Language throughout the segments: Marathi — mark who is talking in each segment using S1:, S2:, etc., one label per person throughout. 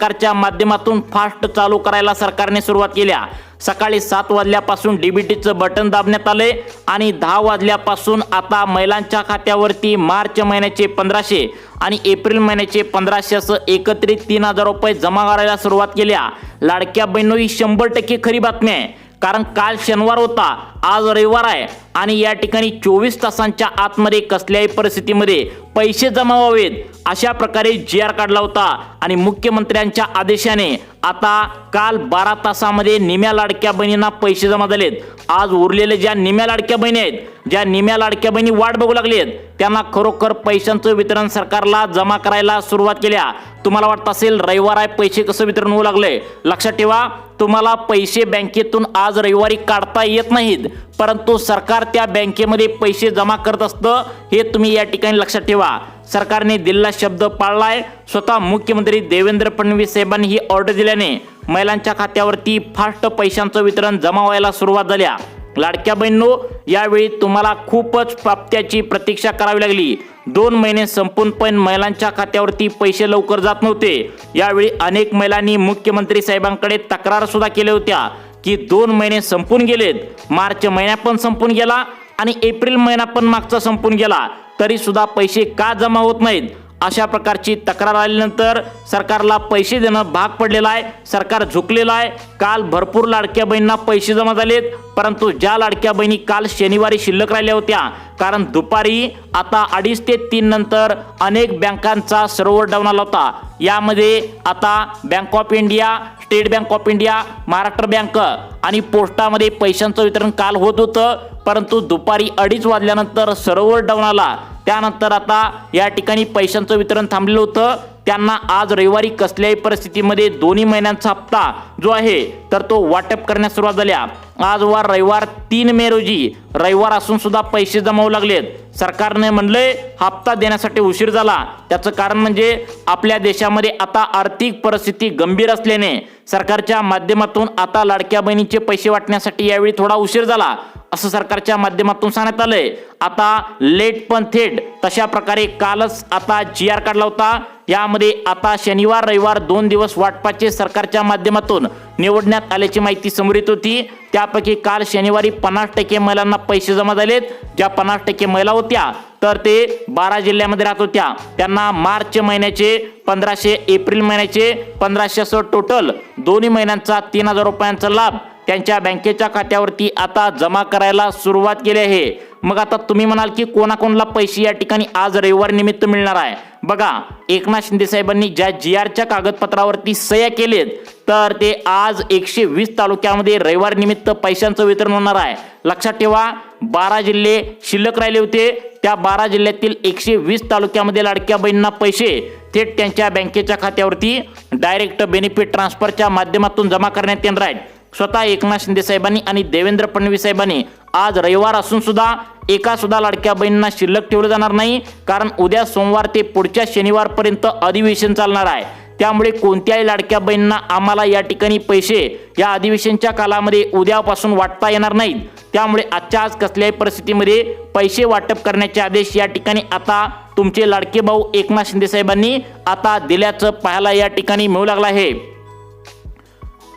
S1: सरकारच्या माध्यमातून फास्ट चालू करायला सरकारने सुरुवात केल्या। सकाळी 7 वाजल्यापासून डीबीटीचं बटन दाबण्यात आले आणि 10 वाजल्यापासून आता महिलांच्या खात्यावरती मार्च महिन्याचे 1500 आणि एप्रिल महिन्याचे 1500 असं एकत्रित 3000 रुपये जमा करायला सुरुवात केल्या। लाडक्या बहिणींनो, ही 100% खरी बातमी आहे, कारण काल शनिवार होता, आज रविवार आहे आणि या ठिकाणी 24 तासांच्या आतमध्ये कसल्याही परिस्थितीमध्ये पैसे जमा व्हावेत अशा प्रकारे GR काढला होता आणि मुख्यमंत्र्यांच्या आदेशाने आता काल 12 तासामध्ये निम्या लाडक्या बहिणींना पैसे जमा झालेत। आज उरलेले ज्या निम्या लाडक्या बहिणी आहेत, ज्या निम्या लाडक्या बहिणी वाट बघू लागलेत, त्यांना खरोखर पैशांचं वितरण सरकारला जमा करायला सुरुवात केल्या। तुम्हाला वाटत असेल रविवार आहे, पैसे कसं वितरण होऊ लागले? लक्षात ठेवा, तुम्हाला पैसे बँकेतून आज रविवारी काढता येत नाहीत, परंतु सरकार त्या बँकेमध्ये पैसे जमा करत असतं, हे तुम्ही या ठिकाणी लक्षात ठेवा। सरकारने दिलेला शब्द पाळलाय। स्वतः मुख्यमंत्री देवेंद्र फडणवीस साहेबांनी ही ऑर्डर दिल्याने महिलांच्या खात्यावरती फास्ट पैशांचं वितरण जमा व्हायला सुरुवात झाल्या। लाडक्या बहिणींनो, यावेळी तुम्हाला खूपच प्राप्त्याची प्रतीक्षा करावी लागली। 2 महिने संपून पण महिलांच्या खात्यावरती पैसे लवकर जात नव्हते। यावेळी अनेक महिलांनी मुख्यमंत्री साहेबांकडे तक्रार सुद्धा केल्या होत्या की 2 महिने संपून गेलेत, मार्च महिना पण संपून गेला आणि एप्रिल महिना पण मागचा संपून गेला, तरी सुद्धा पैसे का जमा होत नाहीत? अशा प्रकारची तक्रार आल्यानंतर सरकारला पैसे देणं भाग पडलेलं आहे। सरकार झुकलेलं आहे। काल भरपूर लाडक्या बहिणींना पैसे जमा झालेत, परंतु ज्या लाडक्या बहिणी काल शनिवारी शिल्लक राहिल्या होत्या, कारण दुपारी आता 2:30 ते 3 नंतर अनेक बँकांचा सर्व्हर डाऊन आला होता। यामध्ये आता bank of India, state bank of India, Maharashtra bank आणि पोस्टामध्ये पैशांचं वितरण काल होत होतं, परंतु दुपारी 2:30 वाजल्यानंतर सर्व्हर डाऊन आला। त्यानंतर आता या ठिकाणी पैशांचं वितरण थांबलेलं होतं। त्यांना आज रविवारी कसल्याही परिस्थितीमध्ये दोन्ही महिन्यांचा हप्ता जो आहे तर तो वाटप करण्यास सुरुवात झाल्या। आज वार रविवार 3 मे रोजी, रविवार असून सुद्धा पैसे जमा होऊ लागलेत। सरकारने म्हणले हप्ता देण्यासाठी उशीर झाला, त्याचं कारण म्हणजे आपल्या देशामध्ये आता आर्थिक परिस्थिती गंभीर असल्याने सरकारच्या माध्यमातून आता लाडक्या बहिणीचे पैसे वाटण्यासाठी यावेळी थोडा उशीर झाला असं सरकारच्या माध्यमातून सांगण्यात आलंय। आता लेट पण थेट तशा प्रकारे कालच आता GR काढला होता। यामध्ये आता शनिवार रविवार 2 दिवस वाटपाचे सरकारच्या माध्यमातून निवडण्यात आल्याची माहिती समोर येत होती। त्यापैकी काल शनिवारी 50% महिलांना पैसे जमा झालेत। ज्या 50% महिला होत्या तर ते 12 जिल्ह्यामध्ये राहत होत्या, त्यांना मार्च महिन्याचे 1500, एप्रिल महिन्याचे 1500 असं टोटल दोन्ही महिन्यांचा 3000 रुपयांचा लाभ त्यांच्या बँकेच्या खात्यावरती आता जमा करायला सुरुवात केली आहे। मग आता तुम्ही म्हणाल की कोणाकोणाला पैसे या ठिकाणी आज रविवार निमित्त मिळणार आहे? बघा, एकनाथ शिंदे साहेबांनी ज्या GRच्या कागदपत्रावरती सह्या केलेत तर ते आज 120 तालुक्यामध्ये रविवार निमित्त पैशांचं वितरण होणार आहे। लक्षात ठेवा, 12 जिल्हे शिल्लक राहिले होते, त्या 12 जिल्ह्यातील 120 तालुक्यामध्ये लाडक्या बहिणींना पैसे थेट त्यांच्या बँकेच्या खात्यावरती डायरेक्ट बेनिफिट ट्रान्सफरच्या माध्यमातून जमा करण्यात येणार आहेत। स्वतः एकनाथ शिंदे साहेबांनी आणि देवेंद्र फडणवीस साहेबांनी आज रविवार असून सुद्धा एका सुद्धा लाडक्या बहिणींना शिल्लक ठेवलं जाणार नाही, कारण उद्या सोमवार ते पुढच्या शनिवारपर्यंत अधिवेशन चालणार आहे। त्यामुळे कोणत्याही लाडक्या बहिणींना आम्हाला या ठिकाणी पैसे या अधिवेशनच्या कालामध्ये उद्यापासून वाटता येणार नाहीत। त्यामुळे आजच्या आज कसल्याही परिस्थितीमध्ये पैसे वाटप करण्याचे आदेश या ठिकाणी आता तुमचे लाडके भाऊ एकनाथ शिंदे साहेबांनी आता दिल्याचं पाहायला या ठिकाणी मिळू लागलं आहे।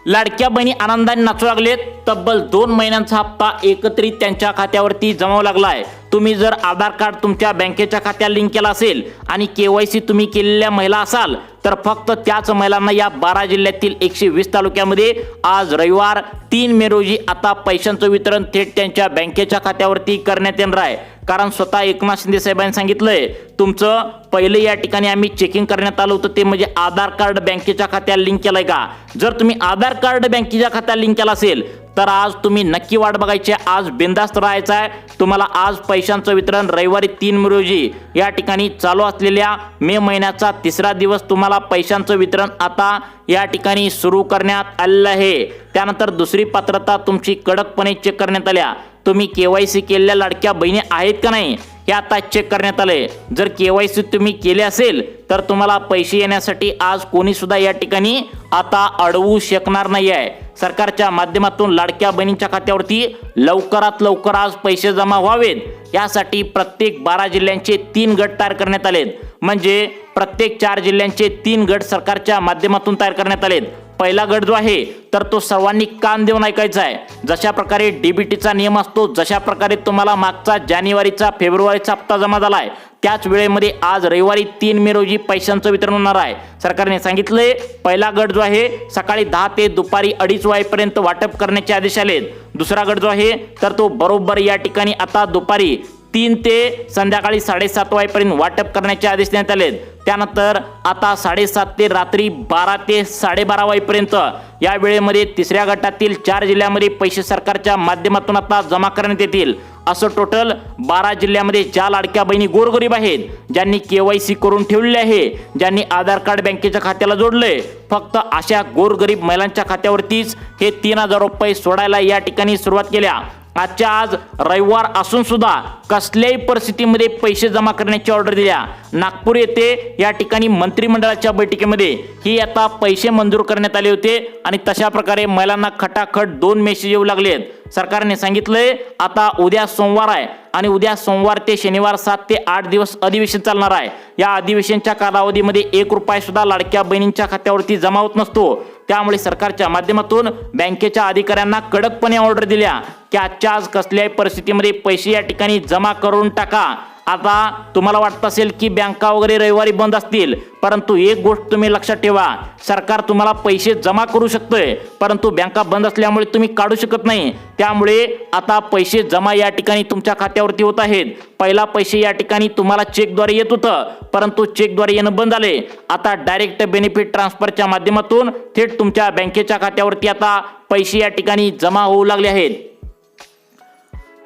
S1: लाडक्या बहिणी आनंदाने नाचू लागलेत। तब्बल 2 महिन्यांचा हप्ता एकत्रित त्यांच्या खात्यावरती जमा लागलाय। तुम्ही जर आधार कार्ड तुमच्या बँकेच्या खात्याला लिंक केला असेल आणि KYC तुम्ही केलेल्या महिला असाल तर फक्त त्याच महिलांना या 12 जिल्ह्यातील 120 तालुक्यामध्ये आज रविवार 3 मे रोजी आता पैशांचं वितरण थेट त्यांच्या बँकेच्या खात्यावरती करण्यात येणार आहे। कारण स्वतः एकनाथ शिंदे साहेबांनी सांगितलंय, तुमचं पहिले या ठिकाणी आम्ही चेकिंग करण्यात आलं होतं ते म्हणजे आधार कार्ड बँकेच्या खात्याला लिंक केलंय का? जर तुम्ही आधार कार्ड बँकेच्या खात्याला लिंक केला असेल तर आज तुम्ही नक्की वाट बघायची, आज बिंदास्त राहायचं आहे। तुम्हाला आज पैशांचं वितरण रविवारी 3 मे रोजी या ठिकाणी चालू असलेल्या मे महिन्याचा 3रा दिवस तुम्हाला पैशांचं वितरण आता या ठिकाणी सुरू करण्यात आलेलं आहे। त्यानंतर दुसरी पात्रता तुमची कडकपणे चेक करण्यात आल्या। तुम्ही KYC केलेल्या लाडक्या बहिणी आहेत का नाही हे आता चेक करण्यात आले। जर KYC तुम्ही केले असेल तर तुम्हाला पैसे येण्यासाठी आज कोणी सुद्धा या ठिकाणी आता अडवू शकणार नाही आहे। सरकारच्या माध्यमातून लाडक्या बहिणींच्या खात्यावरती लवकरात लवकर आज पैसे जमा व्हावेत यासाठी प्रत्येक 12 जिल्ह्यांचे 3 गट तयार करण्यात आलेत। म्हणजे प्रत्येक 4 जिल्ह्यांचे 3 गट सरकारच्या माध्यमातून तयार करण्यात आलेत। पहिला गट जो आहे तर तो सर्वांनी कान देऊन ऐकायचा आहे। जशा प्रकारे डीबीटीचा नियम असतो, जशा प्रकारे तुम्हाला मागचा जानेवारीचा फेब्रुवारीचा हप्ता जमा झालाय, त्याच वेळेमध्ये आज रविवारी 3 मे रोजी पैशांचं वितरण होणार आहे। सरकारने सांगितले पहिला गट जो आहे सकाळी 10 ते दुपारी 2:30 वाजेपर्यंत वाटप करण्याचे आदेश आलेत। दुसरा गट जो आहे तर तो बरोबर या ठिकाणी आता दुपारी 3 ते संध्याकाळी 7:30 वाजेपर्यंत वाटप करण्याचे आदेश देण्यात आलेत। त्यानंतर आता 7:30 ते रात्री 12 ते 12:30 वाजेपर्यंत या वेळेमध्ये तिसऱ्या गटातील 4 जिल्ह्यांमध्ये पैसे सरकारच्या माध्यमातून आता जमा करण्यात येतील। असं टोटल 12 जिल्ह्यांमध्ये ज्या लाडक्या बहिणी गोरगरीब आहेत, ज्यांनी KYC करून ठेवले आहे, ज्यांनी आधार कार्ड बँकेच्या खात्याला जोडले, फक्त अशा गोरगरीब महिलांच्या खात्यावरतीच हे 3000 रुपये सोडायला या ठिकाणी सुरुवात केल्या। आजच्या आज रविवार असून सुद्धा कसल्याही परिस्थितीमध्ये पैसे जमा करण्याची ऑर्डर दिल्या। नागपूर येथे या ठिकाणी मंत्रिमंडळाच्या बैठकीमध्ये ही आता पैसे मंजूर करण्यात आले होते आणि तशा प्रकारे महिलांना खटाखट 2 मेसेज येऊ लागलेत। सरकारने सांगितलंय आता उद्या सोमवार आहे आणि उद्या सोमवार ते शनिवार 7 ते 8 दिवस अधिवेशन चालणार आहे। या अधिवेशनच्या कालावधीमध्ये 1 रुपया सुद्धा लाडक्या बहिणींच्या खात्यावरती जमा होत नसतो। त्यामुळे सरकारच्या माध्यमातून बँकेच्या अधिकाऱ्यांना कडकपणे ऑर्डर दिल्या की आजच्या आज कसल्याही परिस्थितीमध्ये पैसे या ठिकाणी जमा करून टाका। आता तुम्हाला वाटत असेल की बँका वगैरे रविवारी बंद असतील, परंतु एक गोष्ट तुम्ही लक्षात ठेवा, सरकार तुम्हाला पैसे जमा करू शकतोय, परंतु बँका बंद असल्यामुळे तुम्ही काढू शकत नाही। त्यामुळे आता पैसे जमा या ठिकाणी तुमच्या खात्यावरती होत आहेत। पहिला पैसे या ठिकाणी तुम्हाला चेकद्वारे येत होतं, परंतु चेकद्वारे येणं बंद झाले। आता डायरेक्ट बेनिफिट ट्रान्सफरच्या माध्यमातून थेट तुमच्या बँकेच्या खात्यावरती आता पैसे या ठिकाणी जमा होऊ लागले आहेत।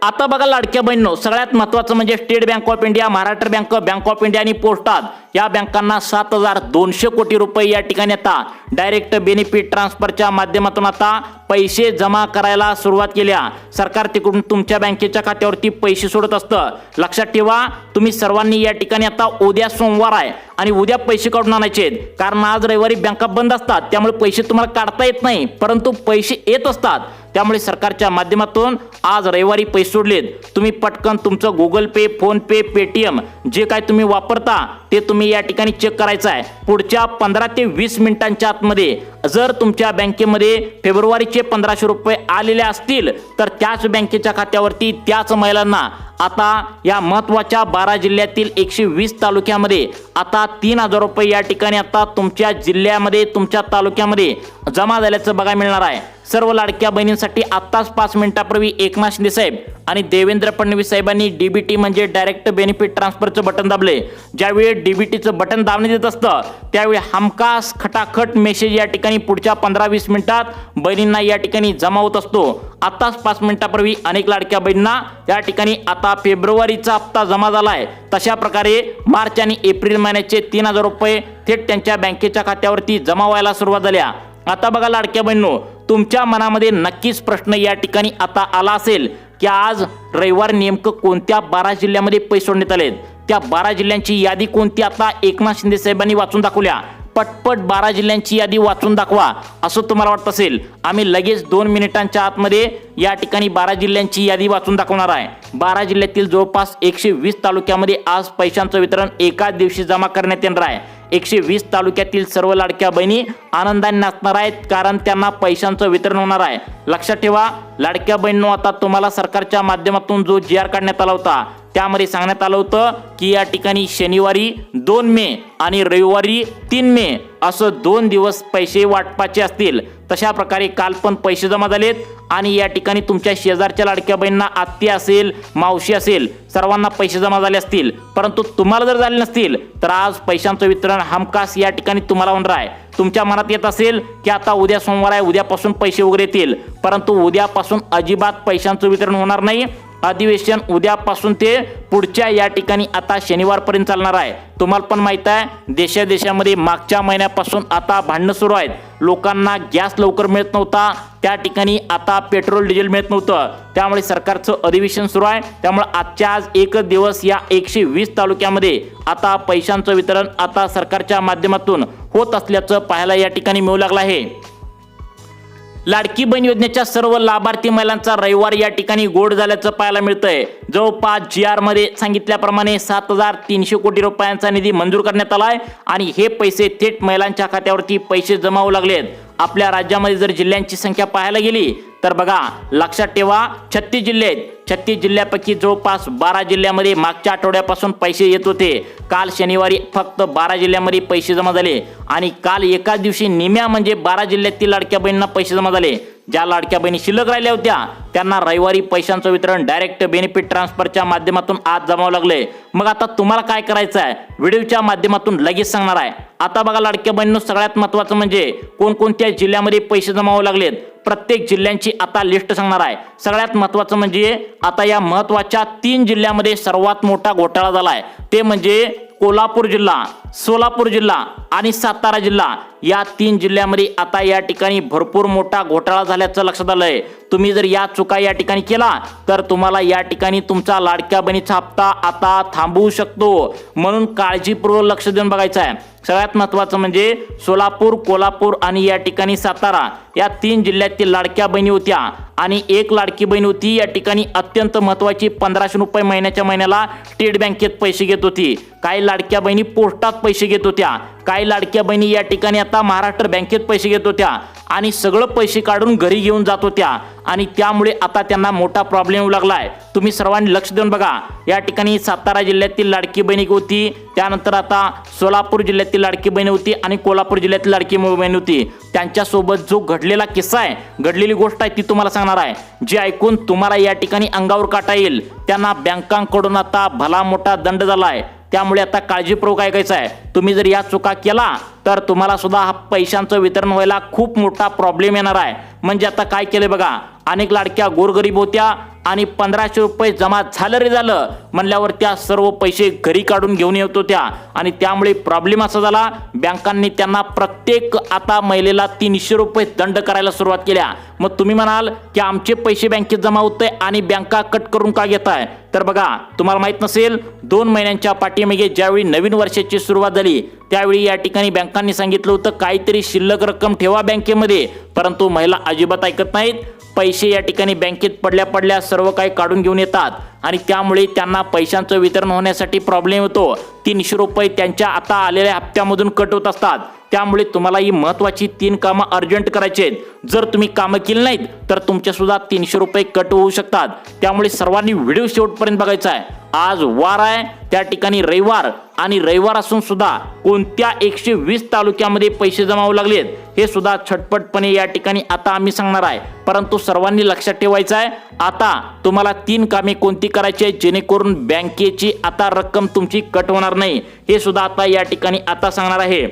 S1: आता बघा लाडक्या बहिणींनो, सगळ्यात महत्त्वाचं म्हणजे state bank of India, Maharashtra bank, bank of India आणि पोस्टात या बँकांना 7200 कोटी रुपये या ठिकाणी आता डायरेक्ट बेनिफिट ट्रान्सफरच्या माध्यमातून आता पैसे जमा करायला सुरुवात केल्या। सरकार तिकडून तुमच्या बँकेच्या खात्यावरती पैसे सोडत असतं। लक्षात ठेवा, तुम्ही सर्वांनी या ठिकाणी आता उद्या सोमवार आहे आणि उद्या पैसे काढून आणायचे आहेत, कारण आज रविवारी बँका बंद असतात, त्यामुळे पैसे तुम्हाला काढता येत नाही, परंतु पैसे येत असतात। त्यामुळे सरकारच्या माध्यमातून आज रविवारी पैसे सोडलेत। तुम्ही पटकन तुमचं गुगल पे, फोन पे, पेटीएम जे काय तुम्ही वापरता ते तुम्ही या ठिकाणी चेक करायचं आहे। पुढच्या 15 ते 20 मिनिटांच्या आतमध्ये जर तुमच्या बँकेमध्ये फेब्रुवारीचे 1500 रुपये आलेले असतील तर त्याच बँकेच्या खात्यावरती त्याच महिलांना आता या महत्त्वाच्या 12 जिल्ह्यातील 120 तालुक्यामध्ये आता 3000 रुपये या ठिकाणी आता तुमच्या जिल्ह्यामध्ये, तुमच्या तालुक्यामध्ये जमा झाल्याचं बघायला मिळणार आहे। सर्व लाडक्या बहिणींसाठी आत्ताच 5 मिनिटापूर्वी एकनाथ शिंदे साहेब आणि देवेंद्र फडणवीस साहेबांनी डीबीटी म्हणजे डायरेक्ट बेनिफिट ट्रान्सफरचं बटन दाबले। ज्यावेळी डीबीटीचं बटन दाबण्यात येत असतं त्यावेळी हमखास खटाखट मेसेज या ठिकाणी पुढच्या 15-20 मिनिटात बहिणींना या ठिकाणी जमा होत असतो। आत्ताच 5 मिनिटापूर्वी अनेक लाडक्या बहिणींना या ठिकाणी आता फेब्रुवारीचा हप्ता जमा झालाय। तशा प्रकारे मार्च आणि एप्रिल महिन्याचे 3000 रुपये थेट त्यांच्या बँकेच्या खात्यावरती जमा व्हायला सुरुवात झाल्या। आता बघा लाडक्या बहिणींनो, तुमच्या मनामध्ये नक्कीच प्रश्न या ठिकाणी आता आला असेल की आज रविवार नेमकं कोणत्या 12 जिल्ह्यामध्ये पैसे सोडण्यात आलेत, त्या 12 जिल्ह्यांची यादी कोणती आता एकनाथ शिंदे साहेबांनी वाचून दाखवल्या। पटपट 12 जिल्ह्यांची यादी वाचून दाखवा असं तुम्हाला वाटत असेल, आम्ही लगेच 2 मिनिटांच्या आतमध्ये या ठिकाणी 12 जिल्ह्यांची यादी वाचून दाखवणार आहे। 12 जिल्ह्यातील जवळपास 120 तालुक्यामध्ये आज पैशांचं वितरण एकाच दिवशी जमा करण्यात येणार आहे। 120 तालुक्यातील सर्व लाडक्या बहिणी आनंदाने नाचणार आहेत, कारण त्यांना पैशांचं वितरण होणार आहे। लक्षात ठेवा लाडक्या बहिणींनो, आता तुम्हाला सरकारच्या माध्यमातून जो GR काढण्यात आला होता त्यामध्ये सांगण्यात आलं होतं की या ठिकाणी शनिवारी 2 मे आणि रविवारी 3 मे असं 2 दिवस पैसे वाटपाचे असतील। तशा प्रकारे काल पण पैसे जमा झालेत आणि या ठिकाणी तुमच्या शेजारच्या लाडक्या बहिणींना, आत्या असेल, मावशी असेल, सर्वांना पैसे जमा झाले असतील, परंतु तुम्हाला जर झाले नसतील तर आज पैशांचं वितरण हमखास या ठिकाणी तुम्हाला होणार आहे। तुमच्या मनात येत असेल की आता उद्या सोमवार आहे, उद्यापासून पैसे वगैरे येतील, परंतु उद्यापासून अजिबात पैशांचं वितरण होणार नाही। अधिवेशन उद्यापासून ते पुढच्या या ठिकाणी आता शनिवारपर्यंत चालणार आहे। तुम्हाला पण माहित आहे देशामध्ये मागच्या महिन्यापासून आता भांडणं सुरू आहेत। लोकांना गॅस लवकर मिळत नव्हता, त्या ठिकाणी आता पेट्रोल डिझेल मिळत नव्हतं, त्यामुळे सरकारचं अधिवेशन सुरू आहे। त्यामुळे आजच्या आज एकच दिवस या 120 तालुक्यामध्ये आता पैशांचं वितरण आता सरकारच्या माध्यमातून होत असल्याचं पाहायला या ठिकाणी मिळू लागलं आहे। लाडकी बहीण योजनेच्या सर्व लाभार्थी महिलांचा रविवार या ठिकाणी गोड झाल्याचं पाहायला मिळतंय। जवळपास GR मध्ये सांगितल्याप्रमाणे 7,300 कोटी रुपयांचा निधी मंजूर करण्यात आलाय आणि हे पैसे थेट महिलांच्या खात्यावरती पैसे जमा होऊ लागलेत। आपल्या राज्यामध्ये जर जिल्ह्यांची संख्या पाहायला गेली तर बघा, लक्षात ठेवा 36 जिल्हे आहेत। 36 जिल्ह्यापैकी जवळपास 12 जिल्ह्यामध्ये मागच्या आठवड्यापासून पैसे येत होते। काल शनिवारी फक्त 12 जिल्ह्यामध्ये पैसे जमा झाले आणि काल एकाच दिवशी निम्या म्हणजे 12 जिल्ह्यातील लाडक्या बहिणींना पैसे जमा झाले। ज्या लाडक्या बहिणी शिल्लक राहिल्या होत्या त्यांना रविवारी पैशांचं वितरण डायरेक्ट बेनिफिट ट्रान्सफरच्या माध्यमातून आज जमावं लागले। मग आता तुम्हाला काय करायचं आहे, व्हिडिओच्या माध्यमातून लगेच सांगणार आहे। आता बघा लाडक्या बहिणींनो, सगळ्यात महत्त्वाचं म्हणजे कोणकोणत्या जिल्ह्यामध्ये पैसे जमा होऊ लागलेत, प्रत्येक जिल्ह्यांची आता लिस्ट सांगणार आहे। सगळ्यात महत्त्वाचं म्हणजे आता या महत्त्वाच्या 3 जिल्ह्यामध्ये सर्वात मोठा घोटाळा झालाय, ते म्हणजे कोल्हापूर जिल्हा, सोलापूर जिल्हा आणि सातारा जिल्हा। या 3 जिल्ह्यामध्ये आता या ठिकाणी भरपूर मोठा घोटाळा झाल्याचं लक्षात आलंय। तुम्ही जर या चुका या ठिकाणी केला तर तुम्हाला या ठिकाणी तुमचा लाडक्या बहिणीचा हप्ता आता थांबवू शकतो, म्हणून काळजीपूर्वक लक्ष देऊन बघायचं आहे। सगळ्यात महत्त्वाचं म्हणजे सोलापूर, कोल्हापूर आणि या ठिकाणी सातारा या 3 जिल्ह्यातील लाडक्या बहिणी होत्या आणि एक लाडकी बहीण होती या ठिकाणी अत्यंत महत्त्वाची 1500 रुपये महिन्याच्या महिन्याला स्टेट बँकेत पैसे घेत होती। काही लाडक्या बहिणी पोस्टात पैसे घेत होत्या, काही लाडक्या बहिणी या ठिकाणी आता महाराष्ट्र बँकेत पैसे घेत होत्या आणि सगळं पैसे काढून घरी घेऊन जात होत्या आणि त्यामुळे आता त्यांना मोठा प्रॉब्लेम येऊ लागलाय। तुम्ही सर्वांनी लक्ष देऊन बघा, या ठिकाणी सातारा जिल्ह्यातील लाडकी बहीण होती, त्यानंतर आता सोलापूर जिल्ह्यातील लाडकी बहीण होती आणि कोल्हापूर जिल्ह्यातील लाडकी बहीण होती। त्यांच्यासोबत जो घडलेला किस्सा आहे, घडलेली गोष्ट आहे ती तुम्हाला सांगणार आहे, जी ऐकून तुम्हाला या ठिकाणी अंगावर काटा येईल। त्यांना बँकांकडून आता भला मोठा दंड झालाय, त्यामुळे आता काळजीपूर्वक ऐकायचं आहे। तुम्ही जर या चुका केला तर तुम्हाला सुद्धा हा पैशांचं वितरण व्हायला खूप मोठा प्रॉब्लेम येणार आहे। म्हणजे आता काय केले बघा, अनेक लाडक्या गोरगरीब होत्या आणि 1500 रुपये जमा झालं रे झालं म्हणल्यावर त्या सर्व पैसे घरी काढून घेऊन येत होत्या आणि त्यामुळे प्रॉब्लेम असा झाला, बँकांनी त्यांना प्रत्येक आता महिलेला 300 रुपये दंड करायला सुरुवात केल्या। मग तुम्ही म्हणाल की आमचे पैसे बँकेत जमा होते आणि बँका कट करून का घेताय, तर बघा तुम्हाला माहित नसेल, 2 महिन्यांच्या पाठीमागे ज्यावेळी नवीन वर्षाची सुरुवात झाली त्यावेळी या ठिकाणी बँकांनी सांगितलं होतं काहीतरी शिल्लक रक्कम ठेवा बँकेमध्ये, परंतु महिला अजिबात ऐकत नाहीत। पैसे या ठिकाणी बँकेत पडल्या पडल्या सर्व काही काढून घेऊन येतात आणि त्यामुळे त्यांना पैशांचं वितरण होण्यासाठी प्रॉब्लेम होतो। 300 रुपये त्यांच्या आता आलेल्या हप्त्यामधून कट होत असतात। त्यामुळे तुम्हाला ही महत्त्वाची 3 कामं अर्जंट करायची आहेत। जर तुम्ही कामं केली नाहीत तर तुमच्या सुद्धा 300 रुपये कट होऊ शकतात। त्यामुळे सर्वांनी व्हिडिओ शेवटपर्यंत बघायचा आहे। आज वार आहे, त्या ठिकाणी रविवार, आणि रविवार असून सुद्धा कोणत्या 120 तालुक्यामध्ये पैसे जमा होऊ लागलेत हे सुद्धा झटपटपणे या ठिकाणी आता आम्ही सांगणार आहे। परंतु सर्वांनी लक्षात ठेवायचं आहे, आता तुम्हाला 3 कामे कोणती करायची आहेत जेणेकरून बँकेची आता रक्कम तुमची कट होणार नाही, हे सुद्धा आता या ठिकाणी आता सांगणार आहे।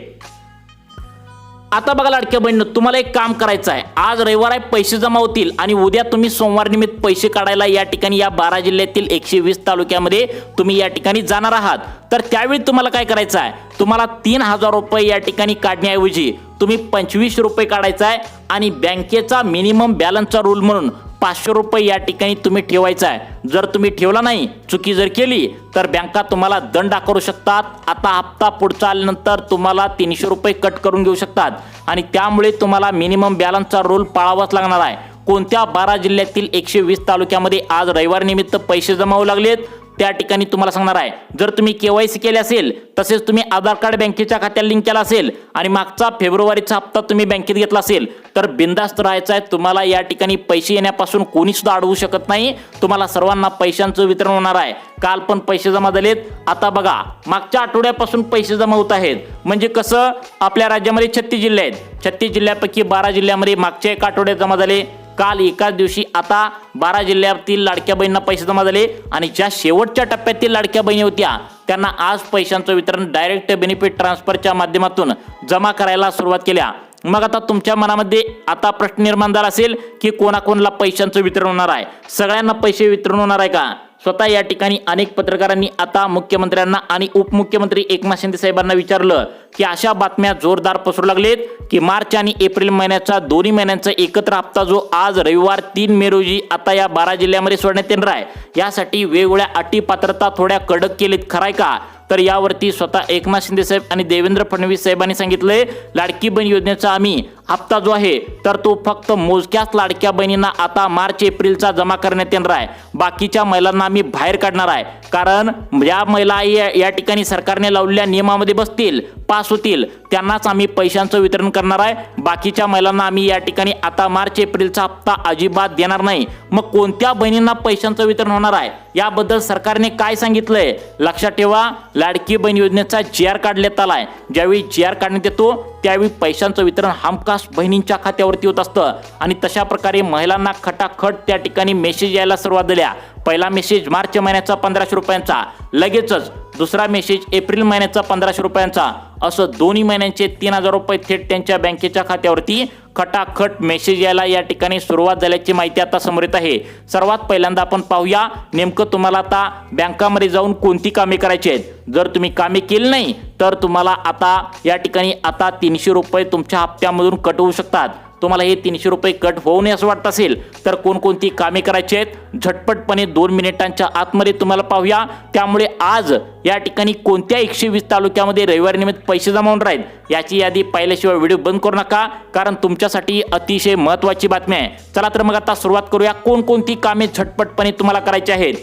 S1: आता बघा लाडक्या बहिणींनो, तुम्हाला एक काम करायचं आहे। आज रविवार आहे, पैसे जमा होतील आणि उद्या तुम्ही सोमवार निमित्त पैसे काढायला या ठिकाणी या 12 जिल्ह्यातील 120 तालुक्यामध्ये तुम्ही या ठिकाणी जाणार आहात। तर त्यावेळी तुम्हाला काय करायचं आहे, तुम्हाला 3000 रुपये या ठिकाणी काढण्याऐवजी तुम्ही 25 रुपये काढायचा आहे आणि बँकेचा मिनिमम बॅलन्सचा रूल म्हणून 500 रुपये या ठिकाणी तुम्ही ठेवायचा आहे। जर तुम्ही ठेवला नाही, चुकी जर केली तर बँका तुम्हाला दंड आकारू शकतात। आता हप्ता पुढचा आल्यानंतर तुम्हाला 300 रुपये कट करून घेऊ शकतात आणि त्यामुळे तुम्हाला मिनिमम बॅलन्सचा रूल पाळावाच लागणार आहे। कोणत्या 12 जिल्ह्यातील 120 तालुक्यामध्ये आज रविवार निमित्त पैसे जमा होऊ लागलेत त्या ठिकाणी तुम्हाला सांगणार आहे। जर तुम्ही KYC केले असेल, तसेच तुम्ही आधार कार्ड बँकेच्या खात्याला लिंक केला असेल आणि मागचा फेब्रुवारीचा हप्ता तुम्ही बँकेत घेतला असेल तर बिंदास्त राहायचं आहे। तुम्हाला या ठिकाणी पैसे येण्यापासून कोणी सुद्धा अडवू शकत नाही। तुम्हाला सर्वांना पैशांचं वितरण होणार आहे। काल पण पैसे जमा झालेत, आता बघा मागच्या आठवड्यापासून पैसे जमा होत आहेत। म्हणजे कसं, आपल्या राज्यामध्ये 36 जिल्हे आहेत, 36 जिल्ह्यापैकी 12 जिल्ह्यामध्ये मागच्या 1 आठवड्यात जमा झाले। काल एकाच दिवशी आता 12 जिल्ह्यातील लाडक्या बहिणींना पैसे जमा झाले आणि ज्या शेवटच्या टप्प्यातील लाडक्या बहिणी होत्या त्यांना आज पैशांचं वितरण डायरेक्ट बेनिफिट ट्रान्सफरच्या माध्यमातून जमा करायला सुरुवात केल्या। मग आता तुमच्या मनामध्ये आता प्रश्न निर्माण झाला असेल की कोणाकोणाला पैशांचं वितरण होणार आहे, सगळ्यांना पैसे वितरण होणार आहे का? स्वतः या ठिकाणी अनेक पत्रकारांनी आता मुख्यमंत्र्यांना आणि उपमुख्यमंत्री एकनाथ शिंदे साहेबांना विचारलं की अशा बातम्या जोरदार पसरू लागलेत की मार्च आणि एप्रिल महिन्याचा दोन्ही महिन्यांचा एकत्र हप्ता जो आज रविवार 3 मे रोजी आता या 12 जिल्ह्यामध्ये सोडण्यात येणार आहे, यासाठी वेगवेगळ्या अटी पात्रता थोड्या कडक केलीत, खराय का? तर यावरती स्वतः एकनाथ शिंदे साहेब आणि देवेंद्र फडणवीस साहेबांनी सांगितलंय, लाडकी बहीण योजनेचा आम्ही हप्ता जो आहे तर तो फक्त मोजक्याच लाडक्या बहिणींना आता मार्च एप्रिलचा जमा करण्यात येणार आहे. बाकीच्या महिलांना आम्ही बाहेर काढणार आहे. कारण ज्या महिला या ठिकाणी सरकारने लावलेल्या नियमामध्ये बसतील, पास होतील, त्यांनाच आम्ही पैशांचं वितरण करणार आहे. बाकीच्या महिलांना आम्ही या ठिकाणी आता मार्च एप्रिलचा हप्ता अजिबात देणार नाही. मग कोणत्या बहिणींना पैशांचं वितरण होणार आहे याबद्दल सरकारने काय सांगितलंय लक्षात ठेवा. लाडकी बहीण योजनेचा GR काढण्यात आलाय. ज्यावेळी GR काढण्यात येतो त्यावेळी पैशांचं वितरण हमखास बहिणींच्या खात्यावरती होत असतं आणि तशा प्रकारे महिलांना खटाखट त्या ठिकाणी मेसेज यायला सुरुवात झाल्या. पहिला मेसेज मार्च महिन्याचा 1500 रुपयांचा, लगेचच दुसरा मेसेज एप्रिल महिन्याचा 1500 रुपयांचा, असं दोन्ही महिन्यांचे 3000 रुपये थेट त्यांच्या बँकेच्या खात्यावरती खटाखट मेसेज यायला या ठिकाणी सुरुवात झाल्याची माहिती आता समोर येत आहे. सर्वात पहिल्यांदा आपण पाहूया नेमकं तुम्हाला आता बँकामध्ये जाऊन कोणती कामे करायची आहेत. जर तुम्ही कामे केली नाही तर तुम्हाला आता या ठिकाणी आता 300 रुपये तुमच्या हप्त्यामधून कट होऊ शकतात. तुम्हाला हे 300 रुपये कट होऊ नये असं वाटत असेल तर कोणकोणती कामे करायची आहेत झटपटपणे 2 मिनिटांच्या आतमध्ये तुम्हाला पाहूया. त्यामुळे आज या ठिकाणी कोणत्या 120 तालुक्यामध्ये रविवारी निमित्त पैसे जमा होणार आहेत याची यादी पाहिल्याशिवाय व्हिडिओ बंद करू नका, कारण तुमच्यासाठी अतिशय महत्त्वाची बातमी आहे. चला तर मग आता सुरुवात करूया कोणकोणती कामे झटपटपणे तुम्हाला करायची आहेत.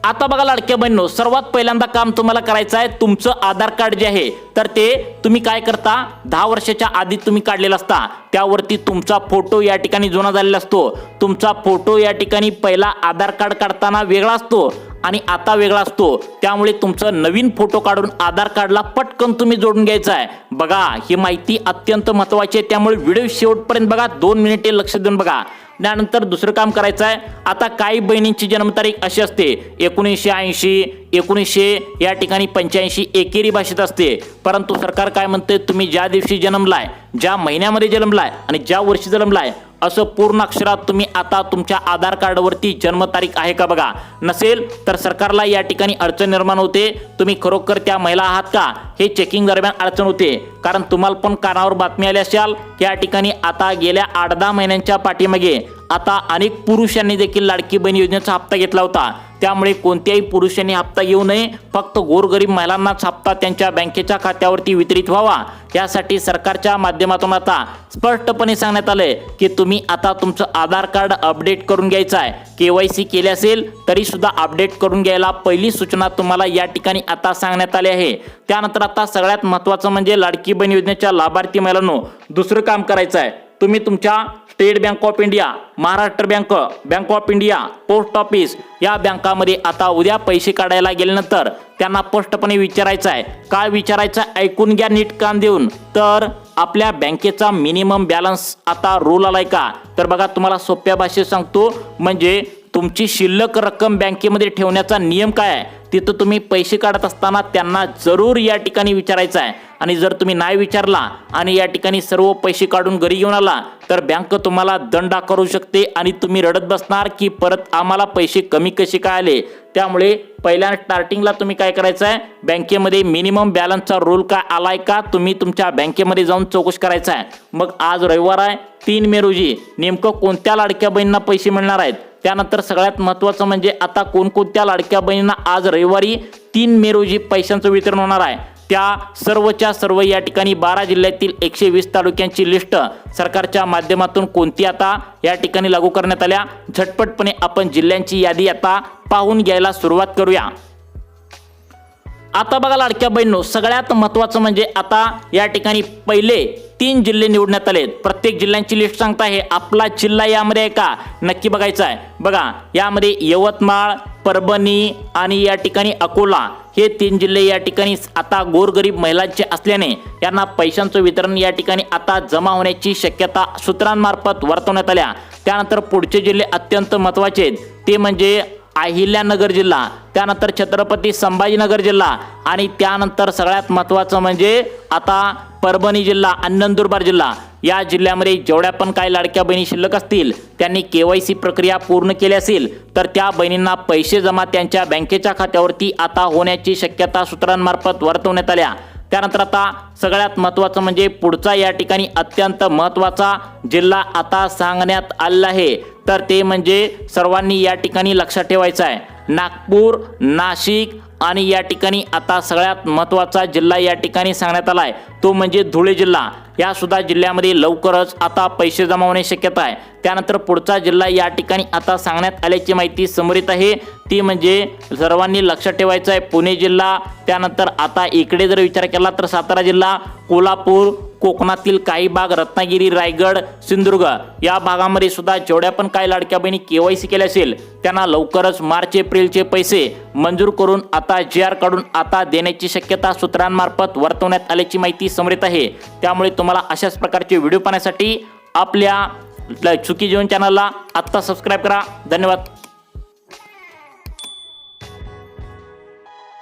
S1: आता बघा लाडक्या बहिणींनो, सर्वात पहिल्यांदा काम तुम्हाला करायचं आहे तुमचं आधार कार्ड जे आहे तर ते तुम्ही काय करता 10 वर्षाच्या आधी तुम्ही काढलेला असता, त्यावरती तुमचा फोटो या ठिकाणी जुना झालेला असतो. तुमचा फोटो या ठिकाणी पहिला आधार कार्ड काढताना वेगळा असतो आणि आता वेगळा असतो. त्यामुळे तुमचं नवीन फोटो काढून आधार कार्डला पटकन तुम्ही जोडून घ्यायचं आहे. बघा ही माहिती अत्यंत महत्त्वाची आहे, त्यामुळे व्हिडिओ शेवटपर्यंत बघा, 2 मिनिटे लक्ष देऊन बघा. त्यानंतर दुसरं काम करायचं आहे. आता काही बहिणींची जन्मतारीख अशी असते 1980, 1900 या ठिकाणी 85 एकेरी भाषेत असते. परंतु सरकार काय म्हणते, तुम्ही ज्या दिवशी जन्मलाय, ज्या महिन्यामध्ये जन्मलाय आणि ज्या वर्षी जन्मलाय असं पूर्ण अक्षरात तुम्ही आता तुमच्या आधार कार्डवरती जन्मतारीख आहे का बघा. नसेल तर सरकारला या ठिकाणी अडचण निर्माण होते. तुम्ही खरोखर त्या महिला आहात का हे चेकिंग दरम्यान अडचण होते. कारण तुम्हाला पण कानावर बातमी आली असेल की या ठिकाणी आता गेल्या 8-10 महिन्यांच्या पाठीमागे आता अनेक पुरुषांनी देखील लाडकी बहीण योजनेचा हप्ता घेतला होता. त्यामुळे कोणत्याही पुरुषांनी हप्ता घेऊ नये, फक्त गोरगरीब महिलांनाच हप्ता त्यांच्या बँकेच्या खात्यावरती वितरित व्हावा यासाठी सरकारच्या माध्यमातून आता स्पष्टपणे सांगण्यात आलंय की तुम्ही आता तुमचं आधार कार्ड अपडेट करून घ्यायचं आहे. KYC केले असेल तरी सुद्धा अपडेट करून घ्यायला पहिली सूचना तुम्हाला या ठिकाणी आता सांगण्यात आली आहे. त्यानंतर आता सगळ्यात महत्त्वाचं म्हणजे लाडकी बहीण योजनेच्या लाभार्थी महिलांनो दुसरं काम करायचं आहे. तुम्ही तुमच्या state bank of India, Maharashtra bank, bank of India, post office या बँकामध्ये आता उद्या पैसे काढायला गेल्यानंतर त्यांना स्पष्टपणे विचारायचं आहे. काय विचारायचं ऐकून घ्या नीट कान देऊन. तर आपल्या बँकेचा मिनिमम बॅलन्स आता रूल आलाय का, तर बघा तुम्हाला सोप्या भाषेत सांगतो. म्हणजे तुमची शिल्लक रक्कम बँकेमध्ये ठेवण्याचा नियम काय आहे तिथं तुम्ही पैसे काढत असताना त्यांना जरूर या ठिकाणी विचारायचं आहे. आणि जर तुम्ही नाही विचारला आणि या ठिकाणी सर्व पैसे काढून घरी घेऊन आला तर बँक तुम्हाला दंड करू शकते आणि तुम्ही रडत बसणार की परत आम्हाला पैसे कमी कसे काय आले. त्यामुळे पहिल्या स्टार्टिंगला तुम्ही काय करायचं आहे, बँकेमध्ये मिनिमम बॅलन्सचा रूल काय आलाय का तुम्ही तुमच्या बँकेमध्ये जाऊन चौकशी करायचं आहे. मग आज रविवार आहे 3 मे रोजी नेमकं कोणत्या लाडक्या बहिणींना पैसे मिळणार आहेत. त्यानंतर सगळ्यात महत्त्वाचं म्हणजे आता कोणकोणत्या लाडक्या बहिणींना आज रविवारी 3 मे रोजी पैशांचं वितरण होणार आहे. त्या सर्वच्या सर्व या ठिकाणी 12 जिल्ह्यातील 120 तालुक्यांची लिस्ट सरकारच्या माध्यमातून कोणती आता या ठिकाणी लागू करण्यात आल्या. झटपटपणे आपण जिल्ह्यांची यादी आता पाहून घ्यायला सुरुवात करूया. आता बघा लाडक्या बहिणींनो, सगळ्यात महत्त्वाचं म्हणजे आता या ठिकाणी पहिले 3 जिल्हे निवडण्यात आलेत. प्रत्येक जिल्ह्यांची लिस्ट सांगता आहे. आपला जिल्हा यामध्ये आहे का नक्की बघायचं आहे. बघा यामध्ये यवतमाळ, परभणी आणि या ठिकाणी अकोला हे 3 जिल्हे या ठिकाणी आता गोरगरीब महिलांचे असल्याने यांना पैशांचं वितरण या ठिकाणी आता जमा होण्याची शक्यता सूत्रांमार्फत वर्तवण्यात आल्या. त्यानंतर पुढचे जिल्हे अत्यंत महत्त्वाचे आहेत ते म्हणजे अहिल्यानगर जिल्हा, त्यानंतर छत्रपती संभाजीनगर जिल्हा आणि त्यानंतर सगळ्यात महत्त्वाचं म्हणजे आता परभणी जिल्हा आणि नंदुरबार जिल्हा. या जिल्ह्यामध्ये जेवढ्या पण काही लाडक्या बहिणी शिल्लक असतील त्यांनी KYC प्रक्रिया पूर्ण केली असेल तर त्या बहिणींना पैसे जमा त्यांच्या बँकेच्या खात्यावरती आता होण्याची शक्यता सूत्रांमार्फत वर्तवण्यात आल्या. त्यानंतर आता सगळ्यात महत्त्वाचं म्हणजे पुढचा या ठिकाणी अत्यंत महत्त्वाचा जिल्हा आता सांगण्यात आलेला आहे तर ते म्हणजे सर्वांनी या ठिकाणी लक्षात ठेवायचं आहे. नागपूर, नाशिक आणि या ठिकाणी आता सगळ्यात महत्त्वाचा जिल्हा या ठिकाणी सांगण्यात आला आहे तो म्हणजे धुळे जिल्हा। या सुद्धा जिल्ह्यामध्ये लवकरच आता पैसे जमा होण्याची शक्यता आहे। त्यानंतर पुढचा जिल्हा या ठिकाणी आता सांगण्यात आल्याची माहिती समोर येत आहे ती म्हणजे सर्वांनी लक्षात ठेवायचं आहे पुणे जिल्हा। त्यानंतर आता इकडे जर विचार केला तर सातारा जिल्हा, कोल्हापूर, कोकणातील काही भाग, रत्नागिरी, रायगड, सिंधुदुर्ग या भागामध्ये सुद्धा जेवढ्या पण काही लाडक्या बहिणी KYC केले असेल त्यांना लवकरच मार्च एप्रिलचे पैसे मंजूर करून आता GR काढून आता देण्याची शक्यता सूत्रांमार्फत वर्तवण्यात आल्याची माहिती समोर येत आहे। त्यामुळे तुम्हाला अशाच प्रकारचे व्हिडिओ पाहण्यासाठी आपल्या सुखी जीवन चॅनलला आत्ता सबस्क्राईब करा। धन्यवाद।